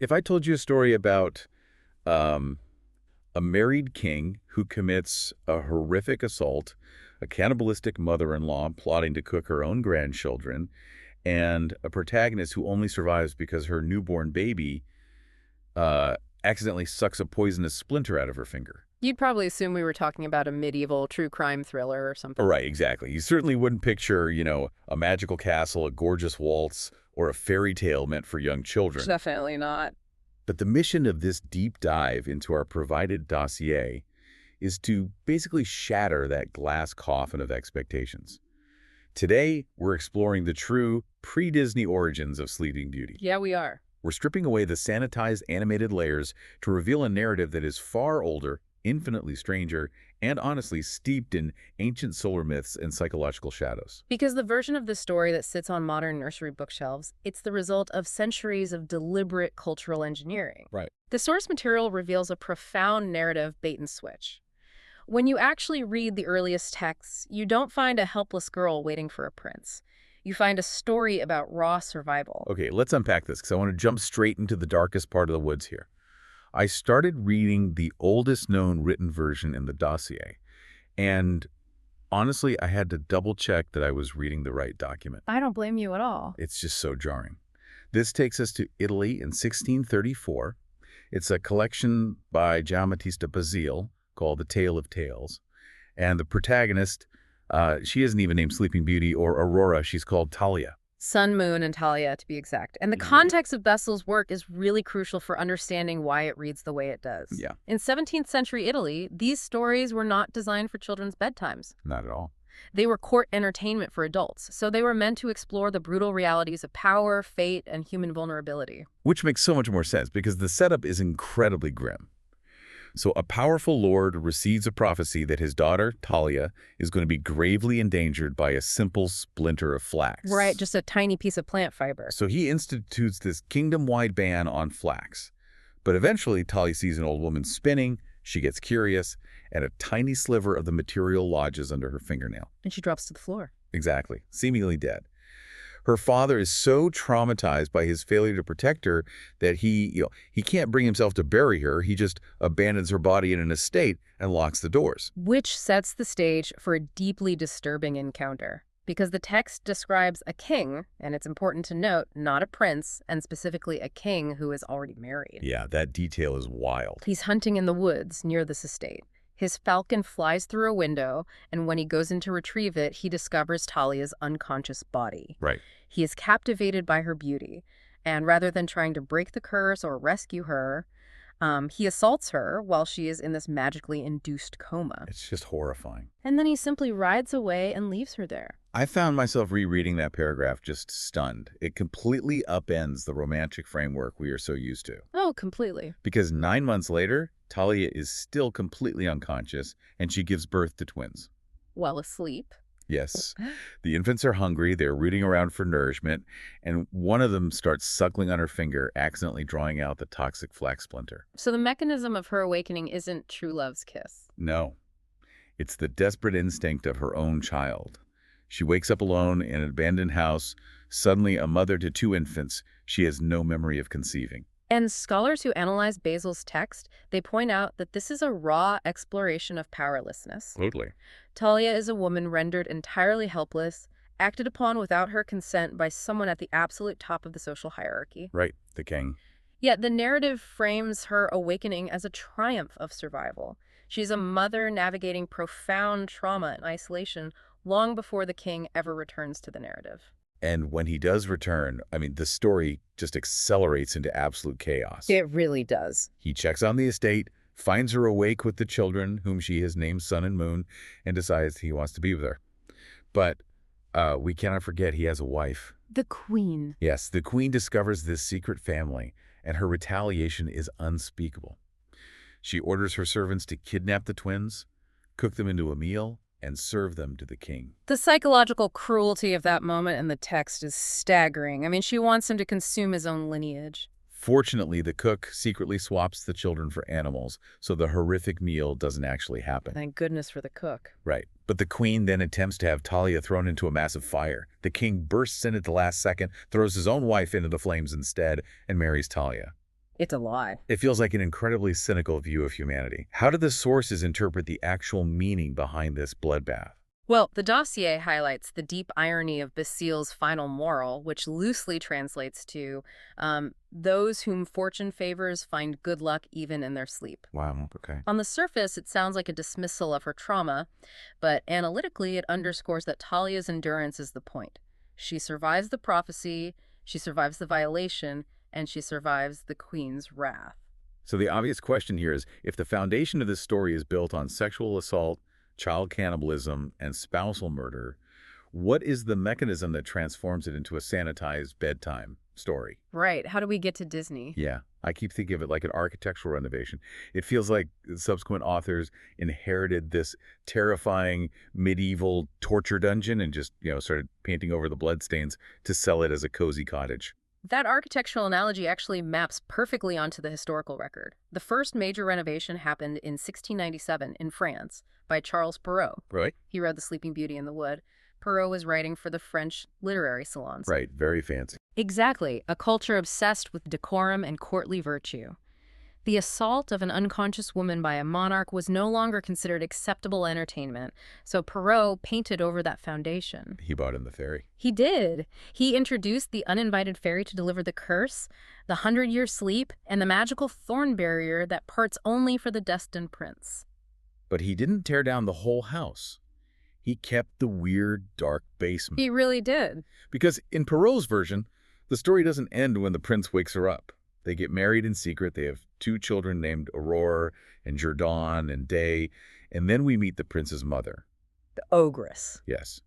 If I told you a story about um, a married king who commits a horrific assault, a cannibalistic mother-in-law plotting to cook her own grandchildren, and a protagonist who only survives because her newborn baby uh, accidentally sucks a poisonous splinter out of her finger. You'd probably assume we were talking about a medieval true crime thriller or something. Right, exactly. You certainly wouldn't picture, a magical castle, a gorgeous waltz, or a fairy tale meant for young children. Definitely not. But the mission of this deep dive into our provided dossier is to basically shatter that glass coffin of expectations. Today, we're exploring the true pre-Disney origins of Sleeping Beauty. Yeah, we are. We're stripping away the sanitized animated layers to reveal a narrative that is far older, infinitely stranger, and honestly steeped in ancient solar myths and psychological shadows. Because the version of the story that sits on modern nursery bookshelves, it's the result of centuries of deliberate cultural engineering. Right. The source material reveals a profound narrative bait and switch. When you actually read the earliest texts, you don't find a helpless girl waiting for a prince. You find a story about raw survival. Okay, let's unpack this because I want to jump straight into the darkest part of the woods here. I started reading the oldest known written version in the dossier, and honestly, I had to double check that I was reading the right document. I don't blame you at all. It's just so jarring. This takes us to Italy in 1634. It's a collection by Giambattista Basile called The Tale of Tales. And the protagonist, she isn't even named Sleeping Beauty or Aurora. She's called Talia. Sun, Moon, and Talia, to be exact. And the context of Basile's work is really crucial for understanding why it reads the way it does. Yeah. In 17th century Italy, these stories were not designed for children's bedtimes. Not at all. They were court entertainment for adults, so they were meant to explore the brutal realities of power, fate, and human vulnerability. Which makes so much more sense because the setup is incredibly grim. So a powerful lord receives a prophecy that his daughter, Talia, is going to be gravely endangered by a simple splinter of flax. Right, just a tiny piece of plant fiber. So he institutes this kingdom-wide ban on flax. But eventually, Talia sees an old woman spinning, she gets curious, and a tiny sliver of the material lodges under her fingernail. And she drops to the floor. Exactly, seemingly dead. Her father is so traumatized by his failure to protect her that he can't bring himself to bury her. He just abandons her body in an estate and locks the doors. Which sets the stage for a deeply disturbing encounter. Because the text describes a king, and it's important to note, not a prince, and specifically a king who is already married. Yeah, that detail is wild. He's hunting in the woods near this estate. His falcon flies through a window, and when he goes in to retrieve it, he discovers Talia's unconscious body. Right. He is captivated by her beauty, and rather than trying to break the curse or rescue her, he assaults her while she is in this magically induced coma. It's just horrifying. And then he simply rides away and leaves her there. I found myself rereading that paragraph just stunned. It completely upends the romantic framework we are so used to. Oh, completely. Because 9 months later, Talia is still completely unconscious, and she gives birth to twins. While asleep. Yes. The infants are hungry, they're rooting around for nourishment, and one of them starts suckling on her finger, accidentally drawing out the toxic flax splinter. So the mechanism of her awakening isn't true love's kiss. No. It's the desperate instinct of her own child. She wakes up alone in an abandoned house, suddenly a mother to 2 infants she has no memory of conceiving. And scholars who analyze Basile's text, they point out that this is a raw exploration of powerlessness. Totally. Talia is a woman rendered entirely helpless, acted upon without her consent by someone at the absolute top of the social hierarchy. Right, the king. Yet the narrative frames her awakening as a triumph of survival. She's a mother navigating profound trauma and isolation long before the king ever returns to the narrative. And when he does return, the story just accelerates into absolute chaos. It really does. He checks on the estate, finds her awake with the children, whom she has named Sun and Moon, and decides he wants to be with her. But we cannot forget he has a wife. The queen. Yes, the queen discovers this secret family, and her retaliation is unspeakable. She orders her servants to kidnap the twins, cook them into a meal, and serve them to the king. The psychological cruelty of that moment in the text is staggering. She wants him to consume his own lineage. Fortunately, the cook secretly swaps the children for animals, so the horrific meal doesn't actually happen. Thank goodness for the cook. Right. But the queen then attempts to have Talia thrown into a massive fire. The king bursts in at the last second, throws his own wife into the flames instead, and marries Talia. It's a lie. It feels like an incredibly cynical view of humanity. How do the sources interpret the actual meaning behind this bloodbath? Well, the dossier highlights the deep irony of Basile's final moral, which loosely translates to those whom fortune favors find good luck even in their sleep. Wow, okay. On the surface, it sounds like a dismissal of her trauma, but analytically, it underscores that Talia's endurance is the point. She survives the prophecy, she survives the violation, and she survives the queen's wrath. So the obvious question here is, if the foundation of this story is built on sexual assault, child cannibalism, and spousal murder, what is the mechanism that transforms it into a sanitized bedtime story? Right. How do we get to Disney? Yeah, I keep thinking of it like an architectural renovation. It feels like subsequent authors inherited this terrifying medieval torture dungeon and just, started painting over the bloodstains to sell it as a cozy cottage. That architectural analogy actually maps perfectly onto the historical record. The first major renovation happened in 1697 in France by Charles Perrault. Right? He wrote The Sleeping Beauty in the Wood. Perrault was writing for the French literary salons. Right, very fancy. Exactly, a culture obsessed with decorum and courtly virtue. The assault of an unconscious woman by a monarch was no longer considered acceptable entertainment, so Perrault painted over that foundation. He bought in the fairy. He did. He introduced the uninvited fairy to deliver the curse, the 100-year sleep, and the magical thorn barrier that parts only for the destined prince. But he didn't tear down the whole house. He kept the weird, dark basement. He really did. Because in Perrault's version, the story doesn't end when the prince wakes her up. They get married in secret. They have 2 children named Aurore and Jourdan and Day. And then we meet the prince's mother. The ogress. Yes.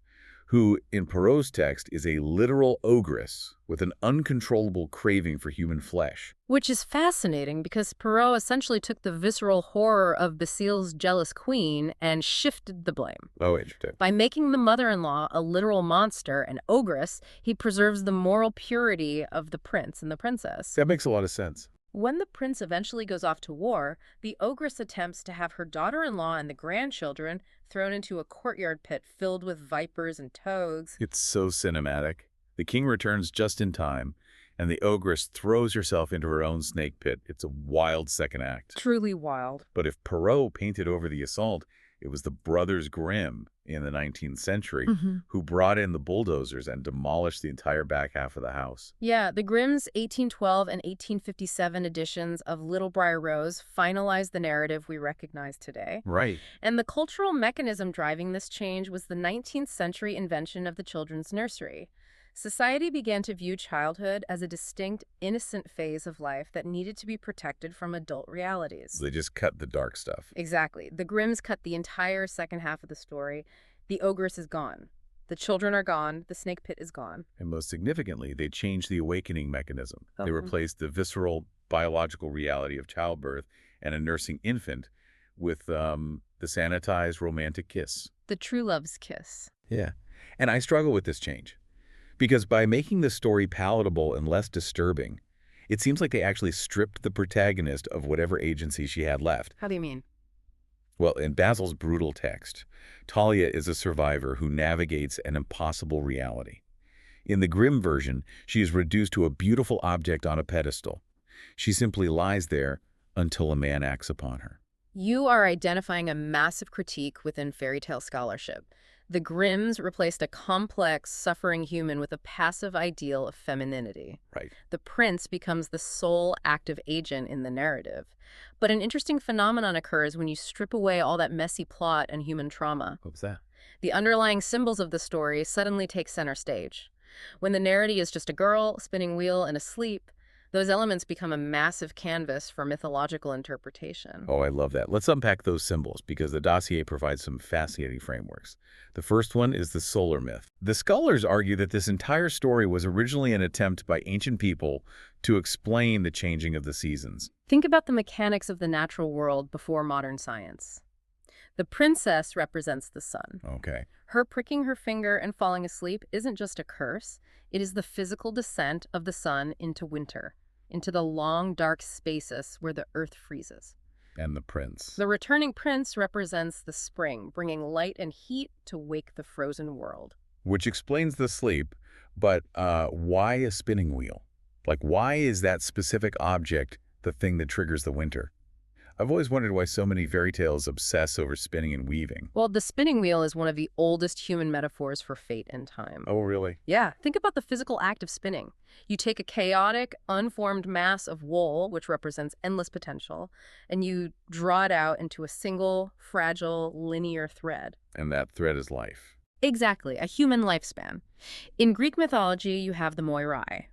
Who, in Perrault's text, is a literal ogress with an uncontrollable craving for human flesh. Which is fascinating because Perrault essentially took the visceral horror of Basile's jealous queen and shifted the blame. Oh, interesting. By making the mother-in-law a literal monster, an ogress, he preserves the moral purity of the prince and the princess. That makes a lot of sense. When the prince eventually goes off to war, the ogress attempts to have her daughter-in-law and the grandchildren thrown into a courtyard pit filled with vipers and toads. It's so cinematic. The king returns just in time, and the ogress throws herself into her own snake pit. It's a wild second act. Truly wild. But if Perrault painted over the assault, it was the Brothers Grimm in the 19th century who brought in the bulldozers and demolished the entire back half of the house. Yeah, the Grimm's 1812 and 1857 editions of Little Briar Rose finalized the narrative we recognize today. Right. And the cultural mechanism driving this change was the 19th century invention of the children's nursery. Society began to view childhood as a distinct, innocent phase of life that needed to be protected from adult realities. They just cut the dark stuff. Exactly. The Grimms cut the entire second half of the story. The ogress is gone. The children are gone. The snake pit is gone. And most significantly, they changed the awakening mechanism. They Uh-huh. replaced the visceral biological reality of childbirth and a nursing infant with the sanitized romantic kiss. The true love's kiss. Yeah. And I struggle with this change. Because by making the story palatable and less disturbing, it seems like they actually stripped the protagonist of whatever agency she had left. How do you mean? Well, in Basil's brutal text, Talia is a survivor who navigates an impossible reality. In the Grimm version, she is reduced to a beautiful object on a pedestal. She simply lies there until a man acts upon her. You are identifying a massive critique within fairy tale scholarship. The Grimms replaced a complex, suffering human with a passive ideal of femininity. Right. The prince becomes the sole active agent in the narrative. But an interesting phenomenon occurs when you strip away all that messy plot and human trauma. What was that? The underlying symbols of the story suddenly take center stage. When the narrative is just a girl, spinning wheel, and asleep, those elements become a massive canvas for mythological interpretation. Oh, I love that. Let's unpack those symbols because the dossier provides some fascinating frameworks. The first one is the solar myth. The scholars argue that this entire story was originally an attempt by ancient people to explain the changing of the seasons. Think about the mechanics of the natural world before modern science. The princess represents the sun. Okay. Her pricking her finger and falling asleep isn't just a curse. It is the physical descent of the sun into winter, into the long, dark spaces where the earth freezes. And the prince. The returning prince represents the spring, bringing light and heat to wake the frozen world. Which explains the sleep, but why a spinning wheel? Like, why is that specific object the thing that triggers the winter. I've always wondered why so many fairy tales obsess over spinning and weaving. Well, the spinning wheel is one of the oldest human metaphors for fate and time. Oh, really? Yeah, think about the physical act of spinning. You take a chaotic, unformed mass of wool, which represents endless potential, and you draw it out into a single, fragile, linear thread. And that thread is life. Exactly, a human lifespan. In Greek mythology, you have the Moirai.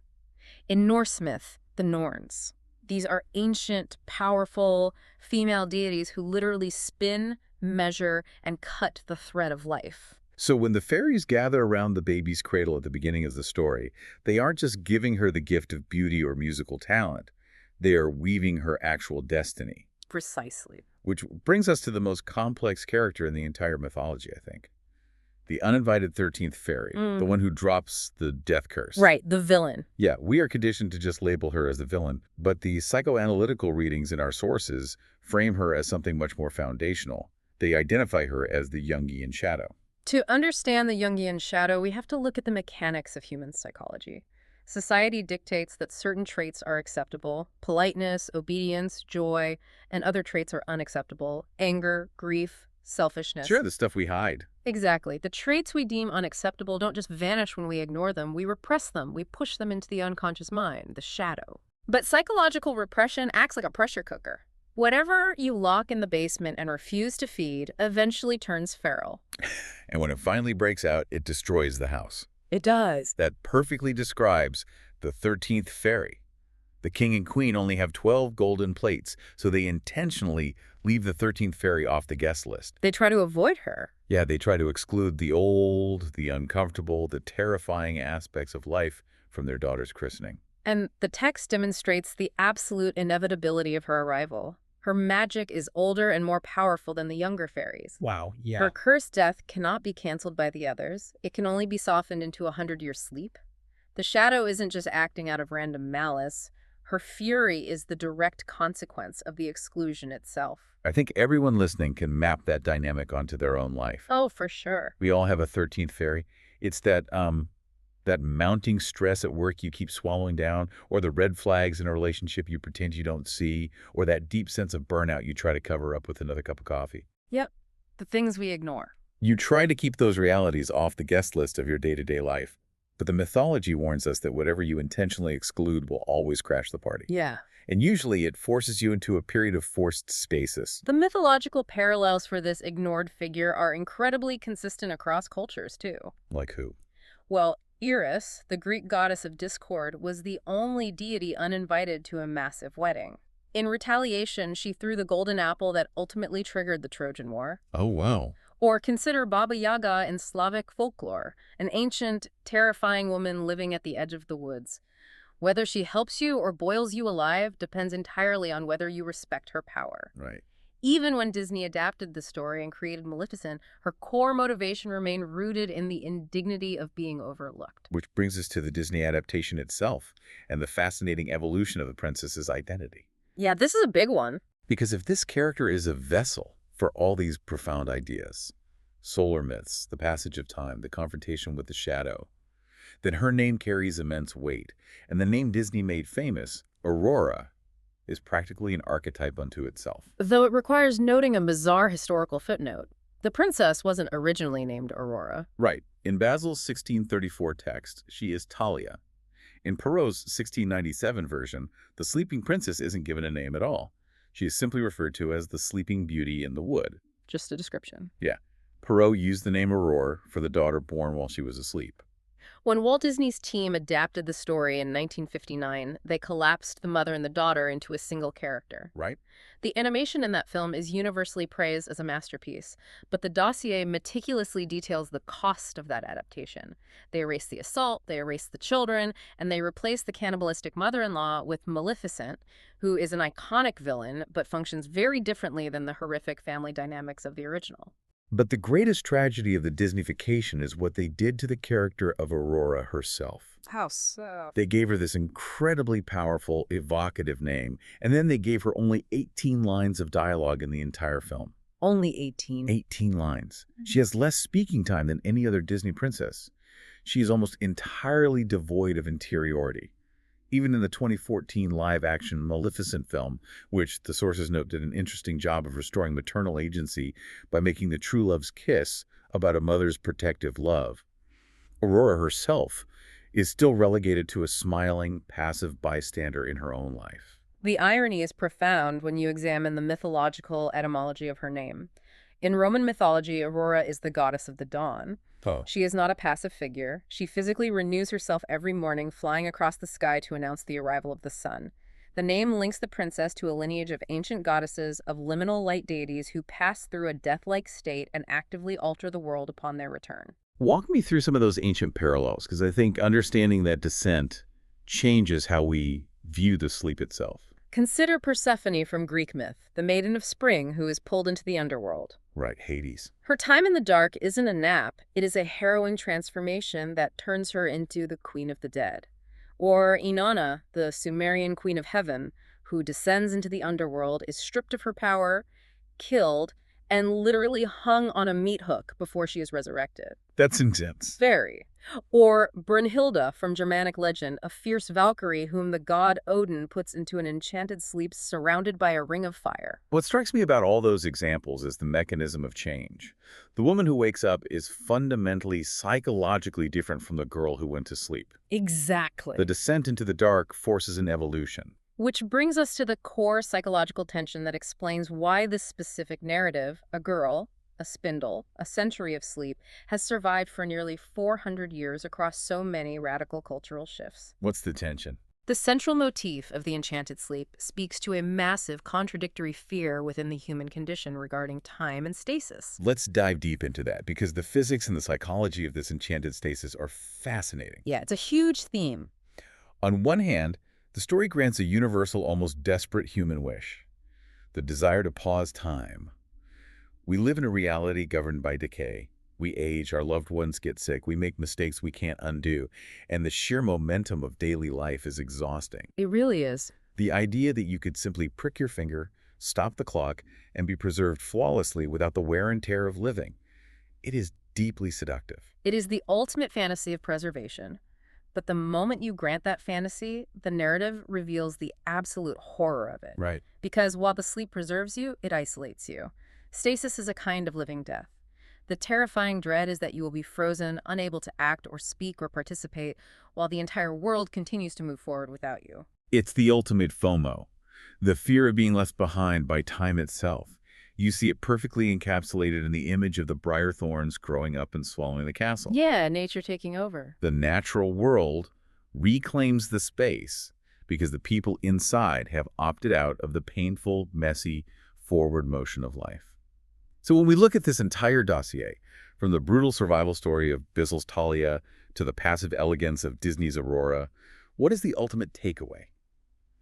In Norse myth, the Norns. These are ancient, powerful female deities who literally spin, measure, and cut the thread of life. So when the fairies gather around the baby's cradle at the beginning of the story, they aren't just giving her the gift of beauty or musical talent. They are weaving her actual destiny. Precisely. Which brings us to the most complex character in the entire mythology, I think. The uninvited 13th fairy, the one who drops the death curse. Right, the villain. Yeah, we are conditioned to just label her as the villain, but the psychoanalytical readings in our sources frame her as something much more foundational. They identify her as the Jungian shadow. To understand the Jungian shadow, we have to look at the mechanics of human psychology. Society dictates that certain traits are acceptable. Politeness, obedience, joy, and other traits are unacceptable. Anger, grief, selfishness. Sure, the stuff we hide. Exactly. The traits we deem unacceptable don't just vanish when we ignore them. We repress them. We push them into the unconscious mind, the shadow. But psychological repression acts like a pressure cooker. Whatever you lock in the basement and refuse to feed eventually turns feral. And when it finally breaks out, it destroys the house. It does. That perfectly describes the 13th fairy. The king and queen only have 12 golden plates, so they intentionally leave the 13th fairy off the guest list. They try to avoid her. Yeah, they try to exclude the old, the uncomfortable, the terrifying aspects of life from their daughter's christening. And the text demonstrates the absolute inevitability of her arrival. Her magic is older and more powerful than the younger fairies. Wow, yeah. Her cursed death cannot be canceled by the others. It can only be softened into a 100-year sleep. The shadow isn't just acting out of random malice. Her fury is the direct consequence of the exclusion itself. I think everyone listening can map that dynamic onto their own life. Oh, for sure. We all have a 13th fairy. It's that mounting stress at work you keep swallowing down, or the red flags in a relationship you pretend you don't see, or that deep sense of burnout you try to cover up with another cup of coffee. Yep, the things we ignore. You try to keep those realities off the guest list of your day-to-day life, but the mythology warns us that whatever you intentionally exclude will always crash the party. Yeah. And usually it forces you into a period of forced stasis. The mythological parallels for this ignored figure are incredibly consistent across cultures, too. Like who? Well, Eris, the Greek goddess of discord, was the only deity uninvited to a massive wedding. In retaliation, she threw the golden apple that ultimately triggered the Trojan War. Oh, wow. Or consider Baba Yaga in Slavic folklore, an ancient, terrifying woman living at the edge of the woods. Whether she helps you or boils you alive depends entirely on whether you respect her power. Right. Even when Disney adapted the story and created Maleficent, her core motivation remained rooted in the indignity of being overlooked. Which brings us to the Disney adaptation itself and the fascinating evolution of the princess's identity. Yeah, this is a big one. Because if this character is a vessel for all these profound ideas, solar myths, the passage of time, the confrontation with the shadow, then her name carries immense weight. And the name Disney made famous, Aurora, is practically an archetype unto itself. Though it requires noting a bizarre historical footnote. The princess wasn't originally named Aurora. Right. In Basil's 1634 text, she is Talia. In Perrault's 1697 version, the sleeping princess isn't given a name at all. She is simply referred to as the sleeping beauty in the wood. Just a description. Yeah. Perrault used the name Aurora for the daughter born while she was asleep. When Walt Disney's team adapted the story in 1959, they collapsed the mother and the daughter into a single character. Right? The animation in that film is universally praised as a masterpiece, but the dossier meticulously details the cost of that adaptation. They erased the assault, they erased the children, and they replaced the cannibalistic mother-in-law with Maleficent, who is an iconic villain but functions very differently than the horrific family dynamics of the original. But the greatest tragedy of the Disneyfication is what they did to the character of Aurora herself. How so? They gave her this incredibly powerful, evocative name, and then they gave her only 18 lines of dialogue in the entire film. Only 18. 18 lines. She has less speaking time than any other Disney princess. She is almost entirely devoid of interiority. Even in the 2014 live-action Maleficent film, which the sources note did an interesting job of restoring maternal agency by making the true love's kiss about a mother's protective love, Aurora herself is still relegated to a smiling, passive bystander in her own life. The irony is profound when you examine the mythological etymology of her name. In Roman mythology, Aurora is the goddess of the dawn. Oh. She is not a passive figure. She physically renews herself every morning, flying across the sky to announce the arrival of the sun. The name links the princess to a lineage of ancient goddesses, of liminal light deities who pass through a death-like state and actively alter the world upon their return. Walk me through some of those ancient parallels, because I think understanding that descent changes how we view the sleep itself. Consider Persephone from Greek myth, the maiden of spring who is pulled into the underworld. Right, Hades. Her time in the dark isn't a nap, it is a harrowing transformation that turns her into the queen of the dead. Or Inanna, the Sumerian queen of heaven, who descends into the underworld, is stripped of her power, killed, and literally hung on a meat hook before she is resurrected. That's intense. Very. Or Brunhilde from Germanic legend, a fierce Valkyrie whom the god Odin puts into an enchanted sleep surrounded by a ring of fire. What strikes me about all those examples is the mechanism of change. The woman who wakes up is fundamentally psychologically different from the girl who went to sleep. Exactly. The descent into the dark forces an evolution. Which brings us to the core psychological tension that explains why this specific narrative, a girl, a spindle, a century of sleep, has survived for nearly 400 years across so many radical cultural shifts. What's the tension? The central motif of the enchanted sleep speaks to a massive contradictory fear within the human condition regarding time and stasis. Let's dive deep into that, because the physics and the psychology of this enchanted stasis are fascinating. Yeah, it's a huge theme. On one hand, the story grants a universal, almost desperate human wish, the desire to pause time. We live in a reality governed by decay. We age, our loved ones get sick, we make mistakes we can't undo, and the sheer momentum of daily life is exhausting. It really is. The idea that you could simply prick your finger, stop the clock, and be preserved flawlessly without the wear and tear of living, it is deeply seductive. It is the ultimate fantasy of preservation. But the moment you grant that fantasy, the narrative reveals the absolute horror of it. Right. Because while the sleep preserves you, it isolates you. Stasis is a kind of living death. The terrifying dread is that you will be frozen, unable to act or speak or participate, while the entire world continues to move forward without you. It's the ultimate FOMO, the fear of being left behind by time itself. You see it perfectly encapsulated in the image of the briar thorns growing up and swallowing the castle. Yeah, nature taking over. The natural world reclaims the space because the people inside have opted out of the painful, messy, forward motion of life. So when we look at this entire dossier, from the brutal survival story of Bissel's Talia to the passive elegance of Disney's Aurora, what is the ultimate takeaway?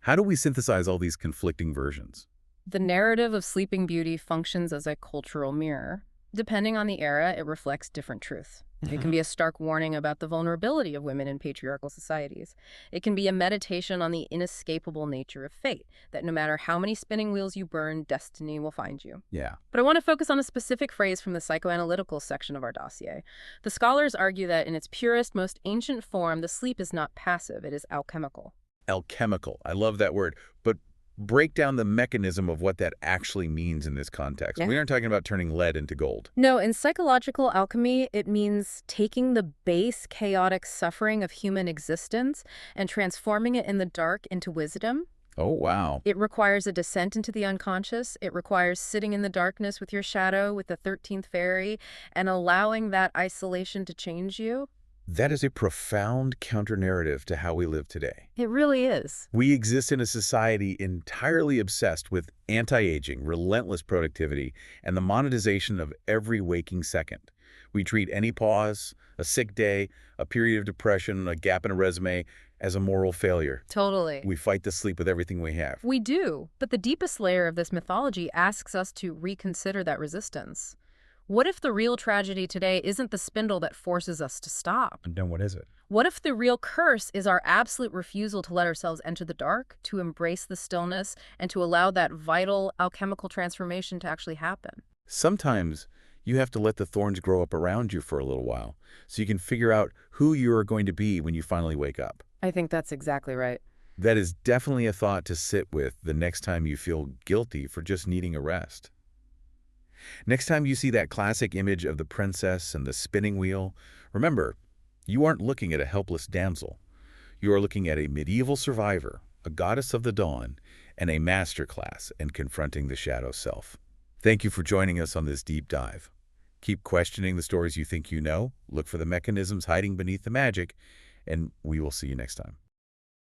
How do we synthesize all these conflicting versions? The narrative of Sleeping Beauty functions as a cultural mirror. Depending on the era, it reflects different truths. It can be a stark warning about the vulnerability of women in patriarchal societies. It can be a meditation on the inescapable nature of fate, that no matter how many spinning wheels you burn, destiny will find you. Yeah. But I want to focus on a specific phrase from the psychoanalytical section of our dossier. The scholars argue that in its purest, most ancient form, the sleep is not passive, it is alchemical. Alchemical. I love that word. But break down the mechanism of what that actually means in this context. Yeah. We aren't talking about turning lead into gold. No, in psychological alchemy, it means taking the base chaotic suffering of human existence and transforming it in the dark into wisdom. Oh, wow. It requires a descent into the unconscious. It requires sitting in the darkness with your shadow, with the 13th fairy, and allowing that isolation to change you. That is a profound counter-narrative to how we live today. It really is. We exist in a society entirely obsessed with anti-aging, relentless productivity, and the monetization of every waking second. We treat any pause, a sick day, a period of depression, a gap in a resume, as a moral failure. Totally. We fight the sleep with everything we have. We do, but the deepest layer of this mythology asks us to reconsider that resistance. What if the real tragedy today isn't the spindle that forces us to stop? And then what is it? What if the real curse is our absolute refusal to let ourselves enter the dark, to embrace the stillness, and to allow that vital alchemical transformation to actually happen? Sometimes you have to let the thorns grow up around you for a little while so you can figure out who you are going to be when you finally wake up. I think that's exactly right. That is definitely a thought to sit with the next time you feel guilty for just needing a rest. Next time you see that classic image of the princess and the spinning wheel, remember, you aren't looking at a helpless damsel. You are looking at a medieval survivor, a goddess of the dawn, and a masterclass in confronting the shadow self. Thank you for joining us on this deep dive. Keep questioning the stories you think you know, look for the mechanisms hiding beneath the magic, and we will see you next time.